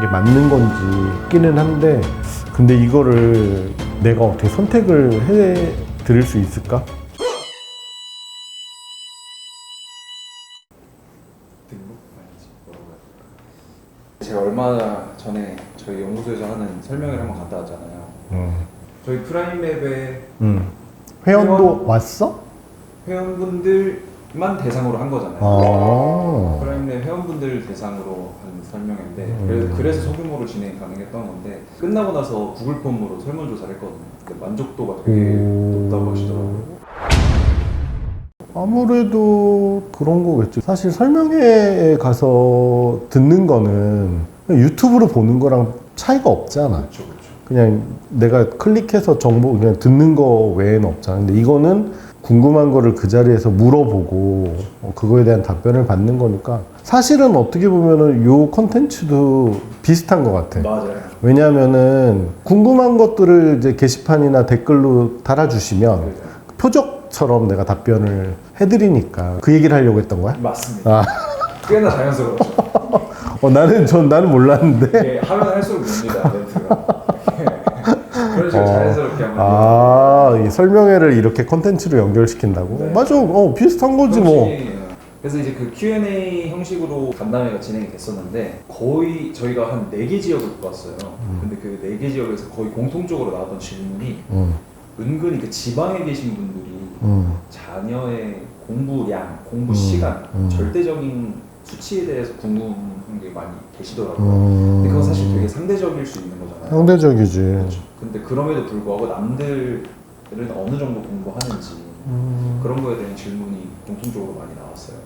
이게 맞는 건지 있기는 한데, 근데 이거를 내가 어떻게 선택을 해 드릴 수 있을까? 제가 얼마 전에 저희 연구소에서 하는 설명회를 한번 갔다 왔잖아요. 저희 프라임랩에 회원도 왔어? 회원분들만 대상으로 한 거잖아요. 프라임랩 회원분들 대상으로 한 설명회인데 그래서 소규모로 진행이 가능했던 건데, 끝나고 나서 구글 폼으로 설문조사를 했거든요. 근데 만족도가 되게 높다고 하시더라고요. 아무래도 그런 거겠지. 사실 설명회에 가서 듣는 거는 유튜브로 보는 거랑 차이가 없잖아. 그렇죠. 그냥 내가 클릭해서 정보 그냥 듣는 거 외에는 없잖아. 근데 이거는 궁금한 거를 그 자리에서 물어보고 그거에 대한 답변을 받는 거니까, 사실은 어떻게 보면은 요 컨텐츠도 비슷한 것 같아. 맞아요. 왜냐하면은 궁금한 것들을 이제 게시판이나 댓글로 달아주시면 표적처럼 내가 답변을 해드리니까 그 얘기를 하려고 했던 거야? 맞습니다. 꽤나 자연스러웠죠. 나는 몰랐는데. 예, 하면 할수록 늡니다, 멘트가. 그런 식으로 자연스럽게 하면 이 설명회를 이렇게 컨텐츠로 연결시킨다고? 네. 맞아. 비슷한 거지 뭐. 그래서 이제 그 Q&A 형식으로 간담회가 진행이 됐었는데, 거의 저희가 한 4개 지역을 뽑았어요. 근데 그 4개 지역에서 거의 공통적으로 나왔던 질문이 은근히 그 지방에 계신 분들이 자녀의 공부량, 공부 시간, 절대적인 수치에 대해서 궁금한 게 많이 계시더라고요. 근데 그건 사실 되게 상대적일 수 있는 거잖아요. 상대적이지. 그렇죠. 근데 그럼에도 불구하고 남들은 어느 정도 공부하는지 그런 거에 대한 질문이 공통적으로 많이 나왔어요.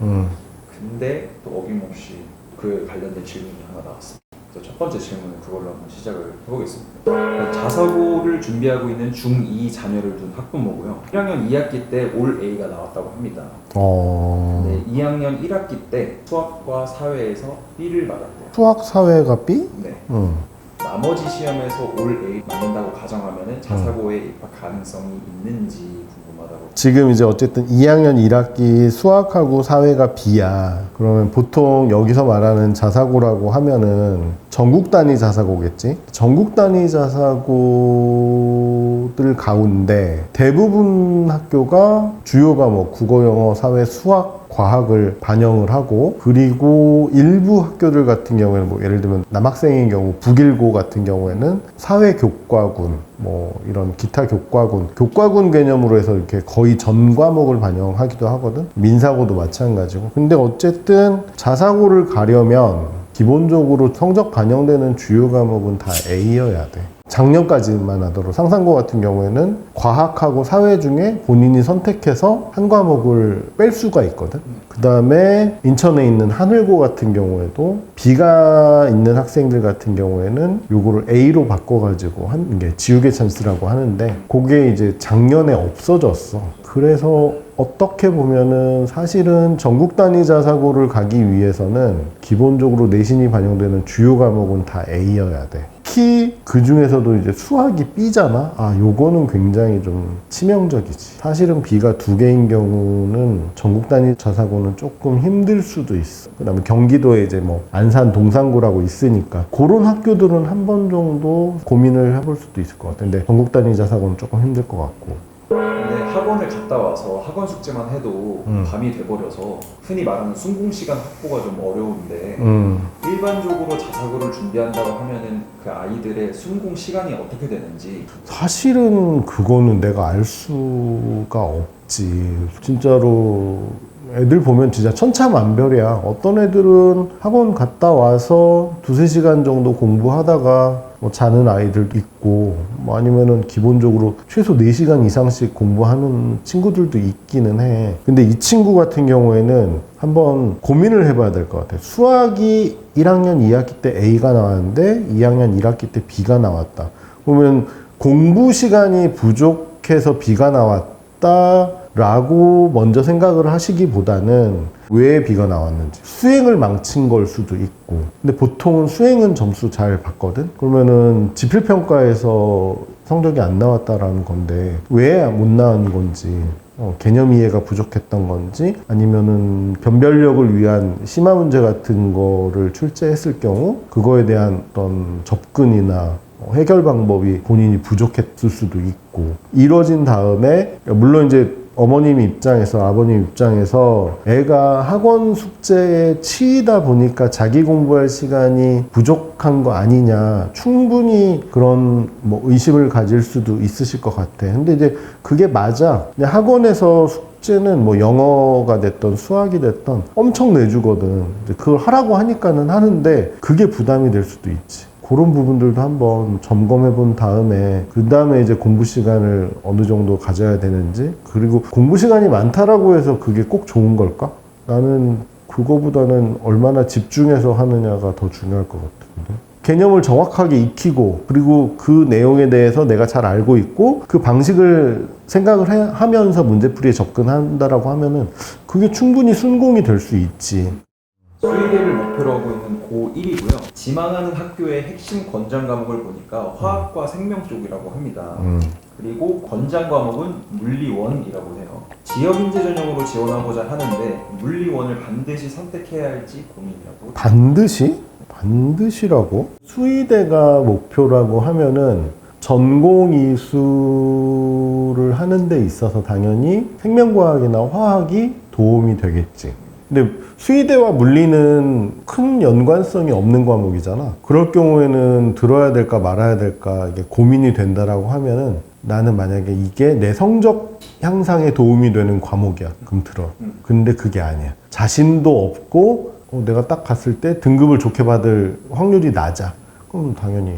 근데 또 어김없이 그에 관련된 질문이 하나 나왔습니다. 그래서 첫 번째 질문은 그걸로 한번 시작을 해보겠습니다. 자사고를 준비하고 있는 중2 자녀를 둔 학부모고요. 1학년 2학기 때 올 A가 나왔다고 합니다. 네, 2학년 1학기 때 수학과 사회에서 B를 맞았대요. 수학, 사회가 B? 네. 나머지 시험에서 올 A 맞는다고 가정하면 자사고에 입학 가능성이 있는지 궁금하다고. 지금 이제 어쨌든 2학년 1학기 수학하고 사회가 B야. 그러면 보통 여기서 말하는 자사고라고 하면은 전국 단위 자사고겠지? 전국 단위 자사고들 가운데 대부분 학교가 주요 과목 국어, 영어, 사회, 수학, 과학을 반영을 하고, 그리고 일부 학교들 같은 경우에는 뭐 예를 들면 남학생의 경우 북일고 같은 경우에는 사회교과군, 뭐 이런 기타 교과군 개념으로 해서 이렇게 거의 전 과목을 반영하기도 하거든. 민사고도 마찬가지고. 근데 어쨌든 자사고를 가려면 기본적으로 성적 반영되는 주요 과목은 다 A여야 돼. 작년까지만 하더라도 상상고 같은 경우에는 과학하고 사회 중에 본인이 선택해서 한 과목을 뺄 수가 있거든. 그 다음에 인천에 있는 하늘고 같은 경우에도 B가 있는 학생들 같은 경우에는 요거를 A로 바꿔가지고 한 게 지우개 찬스라고 하는데, 그게 이제 작년에 없어졌어. 그래서 어떻게 보면은 사실은 전국 단위 자사고를 가기 위해서는 기본적으로 내신이 반영되는 주요 과목은 다 A여야 돼. 특히 그 중에서도 이제 수학이 B잖아. 요거는 굉장히 좀 치명적이지. 사실은 B가 2개인 경우는 전국 단위 자사고는 조금 힘들 수도 있어. 그 다음에 경기도에 이제 뭐 안산 동산고라고 있으니까 그런 학교들은 한 번 정도 고민을 해볼 수도 있을 것 같아. 근데 전국 단위 자사고는 조금 힘들 것 같고. 근데 학원을 갔다 와서 학원 숙제만 해도 밤이 돼버려서 흔히 말하는 순공 시간 확보가 좀 어려운데, 일반적으로 자사고를 준비한다고 하면은 그 아이들의 순공 시간이 어떻게 되는지. 사실은 그거는 내가 알 수가 없지. 진짜로 애들 보면 진짜 천차만별이야. 어떤 애들은 학원 갔다 와서 2-3시간 정도 공부하다가 뭐 자는 아이들도 있고, 뭐 아니면은 기본적으로 최소 4시간 이상씩 공부하는 친구들도 있기는 해. 근데 이 친구 같은 경우에는 한번 고민을 해봐야 될 것 같아. 수학이 1학년 2학기 때 A가 나왔는데 2학년 1학기 때 B가 나왔다. 그러면 공부 시간이 부족해서 B가 나왔다 라고 먼저 생각을 하시기보다는 왜 B가 나왔는지, 수행을 망친 걸 수도 있고. 근데 보통은 수행은 점수 잘 받거든. 그러면은 지필평가에서 성적이 안 나왔다라는 건데 왜 못 나온 건지 개념 이해가 부족했던 건지 아니면은 변별력을 위한 심화 문제 같은 거를 출제했을 경우 그거에 대한 어떤 접근이나 해결 방법이 본인이 부족했을 수도 있고 이뤄진 다음에 물론 이제 어머님 입장에서 아버님 입장에서 애가 학원 숙제에 치이다 보니까 자기 공부할 시간이 부족한 거 아니냐 충분히 그런 뭐 의심을 가질 수도 있으실 것 같아. 근데 이제 그게 맞아. 그냥 학원에서 숙제는 뭐 영어가 됐던 수학이 됐던 엄청 내주거든. 그걸 하라고 하니까는 하는데 그게 부담이 될 수도 있지. 그런 부분들도 한번 점검해 본 다음에 그 다음에 이제 공부 시간을 어느 정도 가져야 되는지 그리고 공부 시간이 많다라고 해서 그게 꼭 좋은 걸까? 나는 그거보다는 얼마나 집중해서 하느냐가 더 중요할 것 같은데 개념을 정확하게 익히고 그리고 그 내용에 대해서 내가 잘 알고 있고 그 방식을 생각을 하면서 문제풀이에 접근한다라고 하면은 그게 충분히 순공이 될 수 있지. 수의대를 목표로 하고 있는 고1이고요. 지망하는 학교의 핵심 권장 과목을 보니까 화학과 생명 쪽이라고 합니다. 그리고 권장 과목은 물리원이라고 해요. 지역인재 전형으로 지원하고자 하는데 물리원을 반드시 선택해야 할지 고민이라고. 반드시? 반드시라고? 수의대가 목표라고 하면은 전공 이수를 하는 데 있어서 당연히 생명과학이나 화학이 도움이 되겠지. 근데 수의대와 물리는 큰 연관성이 없는 과목이잖아. 그럴 경우에는 들어야 될까 말아야 될까 이게 고민이 된다라고 하면은 나는 만약에 이게 내 성적 향상에 도움이 되는 과목이야. 그럼 들어. 근데 그게 아니야. 자신도 없고 내가 딱 갔을 때 등급을 좋게 받을 확률이 낮아. 그럼 당연히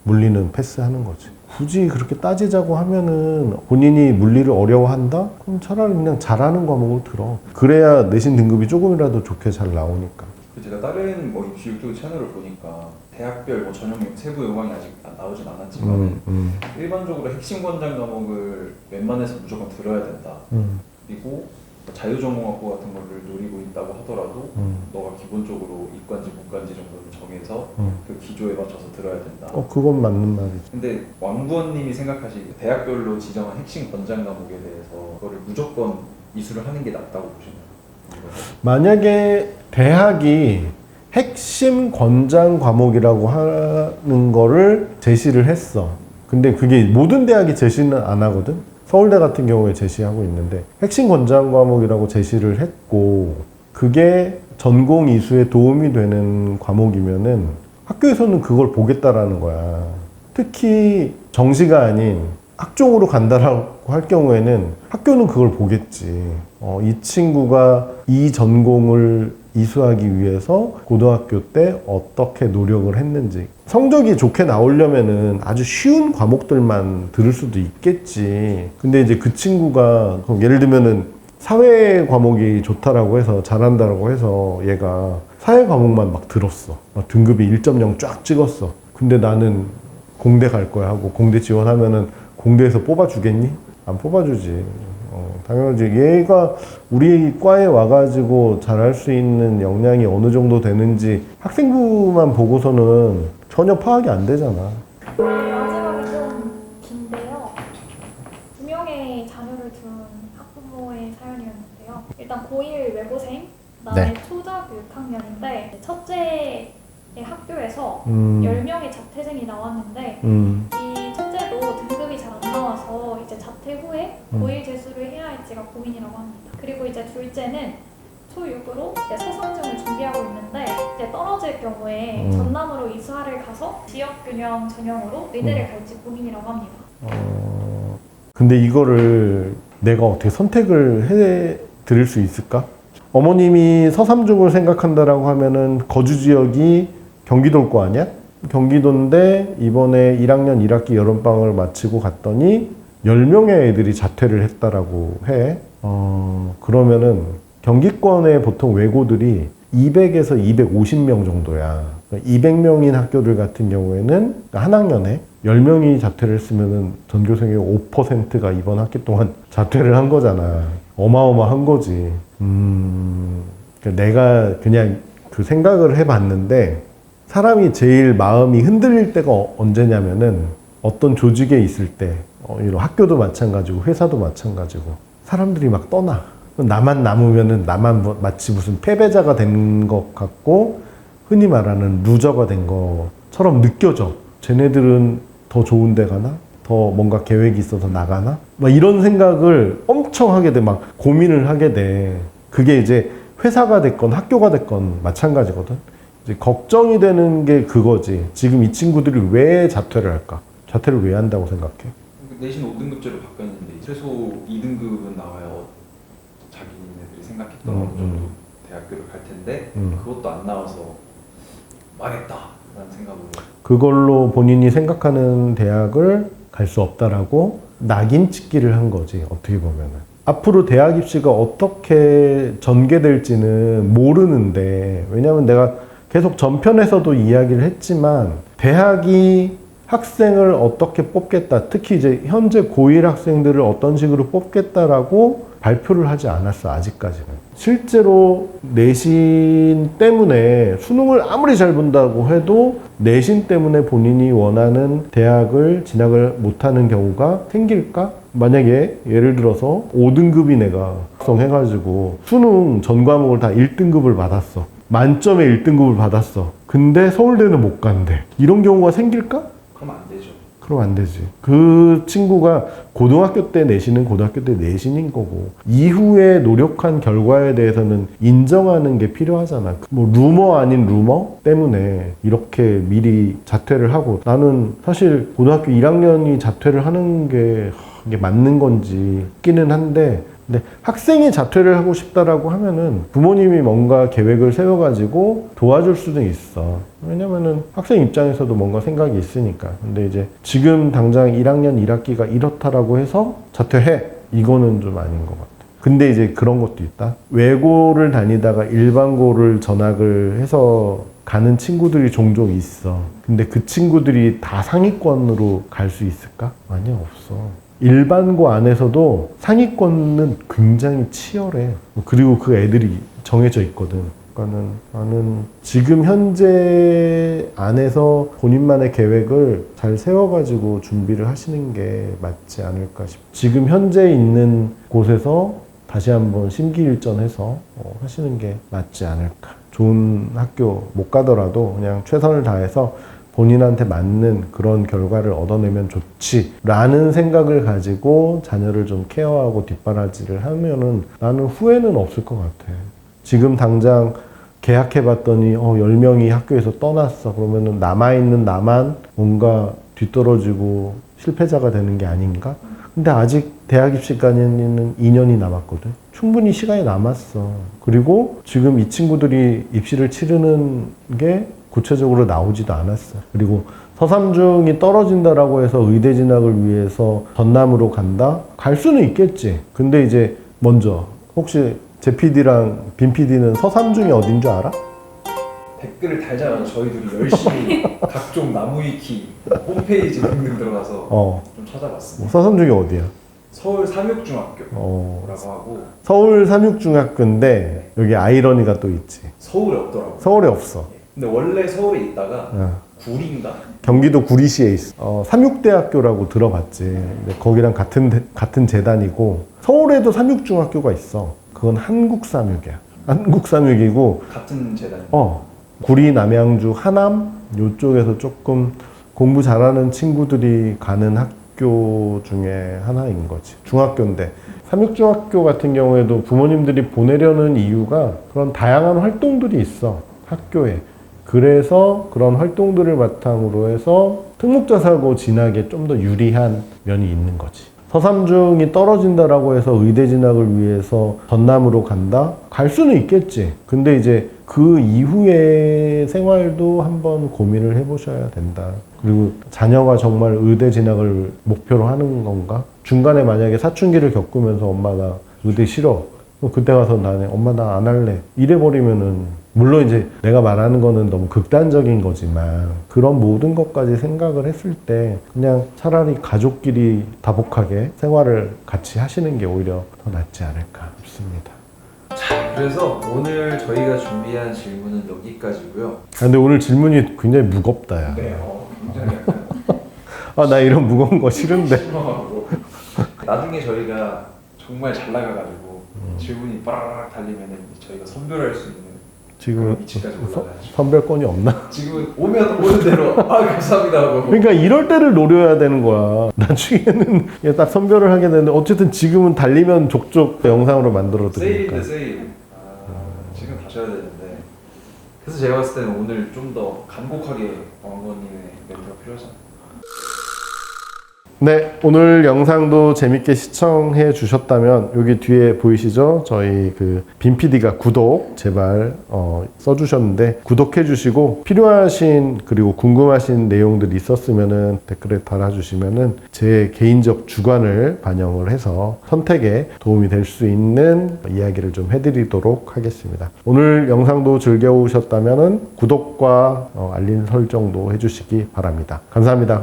물리는 패스하는 거지. 굳이 그렇게 따지자고 하면은 본인이 물리를 어려워한다? 그럼 차라리 그냥 잘하는 과목을 들어. 그래야 내신 등급이 조금이라도 좋게 잘 나오니까. 제가 다른 뭐 입시 유튜브 채널을 보니까 대학별 뭐 전형 세부 요강이 아직 나오진 않았지만 일반적으로 핵심 권장 과목을 웬만해서 무조건 들어야 된다. 그리고 자유전공학부 같은 거를 노리고 있다고 하더라도 너가 기본적으로 이과인지 문과인지 정도를 정해서 그 기조에 맞춰서 들어야 된다. 그건 맞는 말이지. 근데 왕부원님이 생각하시기에 대학별로 지정한 핵심 권장 과목에 대해서 그거를 무조건 이수를 하는 게 낫다고 보시나요? 만약에 대학이 핵심 권장 과목이라고 하는 거를 제시를 했어. 근데 그게 모든 대학이 제시는 안 하거든. 서울대 같은 경우에 제시하고 있는데 핵심 권장 과목이라고 제시를 했고 그게 전공 이수에 도움이 되는 과목이면은 학교에서는 그걸 보겠다라는 거야. 특히 정시가 아닌 학종으로 간다라고 할 경우에는 학교는 그걸 보겠지. 이 친구가 이 전공을 이수하기 위해서 고등학교 때 어떻게 노력을 했는지. 성적이 좋게 나오려면은 아주 쉬운 과목들만 들을 수도 있겠지. 근데 이제 그 친구가 예를 들면은 사회 과목이 좋다라고 해서 잘한다라고 해서 얘가 사회 과목만 막 들었어. 막 등급이 1.0 쫙 찍었어. 근데 나는 공대 갈 거야 하고 공대 지원하면은 공대에서 뽑아주겠니? 안 뽑아주지. 당연하지. 얘가 우리 과에 와가지고 잘할 수 있는 역량이 어느 정도 되는지 학생부만 보고서는 전혀 파악이 안 되잖아. 마지막이 좀 긴데요. 2명의 자녀를 둔 학부모의 사연이었는데요. 일단 고1 외고생, 그다음에 초등학교 6학년인데 첫째의 학교에서 10명의 자퇴생이 나왔는데 이 첫째도 등급이 잘 안 나와서 이제 자퇴 후에 고1 재수를 해야 할지가 고민이라고 합니다. 그리고 이제 둘째는 초6으로 이제 서성증을 준비하고 있는데 이제 떨어질 경우에 전남으로 이수하를 가서 지역균형 전형으로 의대를 갈지 고민이라고 합니다. 근데 이거를 내가 어떻게 선택을 해 드릴 수 있을까? 어머님이 서삼중을 생각한다라고 하면은 거주 지역이 경기도일 거 아니야? 경기도인데 이번에 1학년 1학기 여름방학을 마치고 갔더니 10명의 애들이 자퇴를 했다라고 해. 그러면은 경기권의 보통 외고들이 200에서 250명 정도야. 200명인 학교들 같은 경우에는 한 학년에 10명이 자퇴를 했으면은 전교생의 5%가 이번 학기 동안 자퇴를 한 거잖아. 어마어마한 거지. 내가 그냥 그 생각을 해봤는데 사람이 제일 마음이 흔들릴 때가 언제냐면은 어떤 조직에 있을 때 이런 학교도 마찬가지고 회사도 마찬가지고 사람들이 막 떠나. 나만 남으면은 나만 마치 무슨 패배자가 된 것 같고 흔히 말하는 루저가 된 것처럼 느껴져. 쟤네들은 더 좋은 데 가나? 더 뭔가 계획이 있어서 나가나? 막 이런 생각을 엄청 하게 돼. 막 고민을 하게 돼. 그게 이제 회사가 됐건 학교가 됐건 마찬가지거든. 이제 걱정이 되는 게 그거지. 지금 이 친구들이 왜 자퇴를 할까? 자퇴를 왜 한다고 생각해? 내신 5등급제로 바뀌었는데 최소 2등급은 나와야 자기네들이 생각했던 어느 정도 대학교를 갈 텐데 그것도 안 나와서 망했다라는 생각으로 그걸로 본인이 생각하는 대학을 갈 수 없다라고 낙인 찍기를 한 거지. 어떻게 보면은 앞으로 대학 입시가 어떻게 전개될지는 모르는데, 왜냐면 내가 계속 전편에서도 이야기를 했지만 대학이 학생을 어떻게 뽑겠다, 특히 이제 현재 고1 학생들을 어떤 식으로 뽑겠다라고 발표를 하지 않았어. 아직까지는. 실제로 내신 때문에 수능을 아무리 잘 본다고 해도 내신 때문에 본인이 원하는 대학을 진학을 못하는 경우가 생길까? 만약에 예를 들어서 5등급인 애가 작성해가지고 수능 전 과목을 다 1등급을 받았어. 만점에 1등급을 받았어. 근데 서울대는 못 간대. 이런 경우가 생길까? 그럼 안 되죠. 그럼 안 되지. 그 친구가 고등학교 때 내신은 고등학교 때 내신인 거고 이후에 노력한 결과에 대해서는 인정하는 게 필요하잖아. 뭐 루머 아닌 루머 때문에 이렇게 미리 자퇴를 하고, 나는 사실 고등학교 1학년이 자퇴를 하는 게 이게 맞는 건지 싶기는 한데, 근데 학생이 자퇴를 하고 싶다라고 하면은 부모님이 뭔가 계획을 세워가지고 도와줄 수도 있어. 왜냐면은 학생 입장에서도 뭔가 생각이 있으니까. 근데 이제 지금 당장 1학년 1학기가 이렇다라고 해서 자퇴해. 이거는 좀 아닌 것 같아. 근데 이제 그런 것도 있다. 외고를 다니다가 일반고를 전학을 해서 가는 친구들이 종종 있어. 근데 그 친구들이 다 상위권으로 갈 수 있을까? 아니야, 없어. 일반고 안에서도 상위권은 굉장히 치열해. 그리고 그 애들이 정해져 있거든. 그러니까는 나는 지금 현재 안에서 본인만의 계획을 잘 세워가지고 준비를 하시는 게 맞지 않을까 싶어. 지금 현재 있는 곳에서 다시 한번 심기일전해서 하시는 게 맞지 않을까. 좋은 학교 못 가더라도 그냥 최선을 다해서 본인한테 맞는 그런 결과를 얻어내면 좋지 라는 생각을 가지고 자녀를 좀 케어하고 뒷바라지를 하면은 나는 후회는 없을 것 같아. 지금 당장 계약해봤더니 10명이 학교에서 떠났어. 그러면은 남아있는 나만 뭔가 뒤떨어지고 실패자가 되는 게 아닌가? 근데 아직 대학 입시까지는 2년이 남았거든. 충분히 시간이 남았어. 그리고 지금 이 친구들이 입시를 치르는 게 구체적으로 나오지도 않았어. 그리고 서삼중이 떨어진다라고 해서 의대 진학을 위해서 전남으로 간다? 갈 수는 있겠지. 근데 이제 먼저 혹시 제 PD랑 빈 PD는 서삼중이 어딘 줄 알아? 댓글을 달자마자 저희들이 열심히 각종 나무위키 홈페이지 등등 들어가서 좀 찾아봤습니다. 서삼중이 어디야? 서울 삼육중학교라고 하고. 서울 삼육중학교인데 여기 아이러니가 또 있지. 서울에 없더라고요. 서울에 없어. 근데 원래 서울에 있다가 구리인가? 경기도 구리시에 있어. 삼육대학교라고 들어봤지. 근데 거기랑 같은 재단이고, 서울에도 삼육중학교가 있어. 그건 한국삼육이야. 한국삼육이고 같은 재단. 구리, 남양주, 하남 요쪽에서 조금 공부 잘하는 친구들이 가는 학교 중에 하나인 거지. 중학교인데 삼육중학교 같은 경우에도 부모님들이 보내려는 이유가 그런 다양한 활동들이 있어, 학교에. 그래서 그런 활동들을 바탕으로 해서 특목자사고 진학에 좀 더 유리한 면이 있는 거지. 서삼중이 떨어진다라고 해서 의대 진학을 위해서 전남으로 간다? 갈 수는 있겠지. 근데 이제 그 이후의 생활도 한번 고민을 해보셔야 된다. 그리고 자녀가 정말 의대 진학을 목표로 하는 건가? 중간에 만약에 사춘기를 겪으면서 엄마 나 의대 싫어. 그때 가서 나는 엄마 나 안 할래. 이래버리면은, 물론 이제 내가 말하는 거는 너무 극단적인 거지만 그런 모든 것까지 생각을 했을 때 그냥 차라리 가족끼리 다복하게 생활을 같이 하시는 게 오히려 더 낫지 않을까 싶습니다. 자, 그래서 오늘 저희가 준비한 질문은 여기까지고요. 근데 오늘 질문이 굉장히 무겁다, 야. 네, 굉장히 약간 나 이런 무거운 거 싫은데. 심하고. 나중에 저희가 정말 잘 나가가지고 질문이 빠라락 달리면은 저희가 선별할 수 있는 지금 그런 위치까지 올라가야죠. 선별권이 없나? 지금 오면 오는 대로 감사합니다 하고 그러니까 이럴 때를 노려야 되는 거야. 나중에는 그냥 딱 선별을 하게 되는데 어쨌든 지금은 달리면 족족 영상으로 만들어 세일인데 드리니까. 세일. 지금 가셔야 되는데. 그래서 제가 봤을 때는 오늘 좀 더 간곡하게 왕건님의 멘트가 필요하잖아요. 네, 오늘 영상도 재밌게 시청해 주셨다면 여기 뒤에 보이시죠? 저희 그 빈 PD가 구독 제발 써주셨는데 구독해 주시고 필요하신 그리고 궁금하신 내용들이 있었으면은 댓글에 달아주시면은 제 개인적 주관을 반영을 해서 선택에 도움이 될 수 있는 이야기를 좀 해드리도록 하겠습니다. 오늘 영상도 즐겨오셨다면은 구독과 알림 설정도 해주시기 바랍니다. 감사합니다.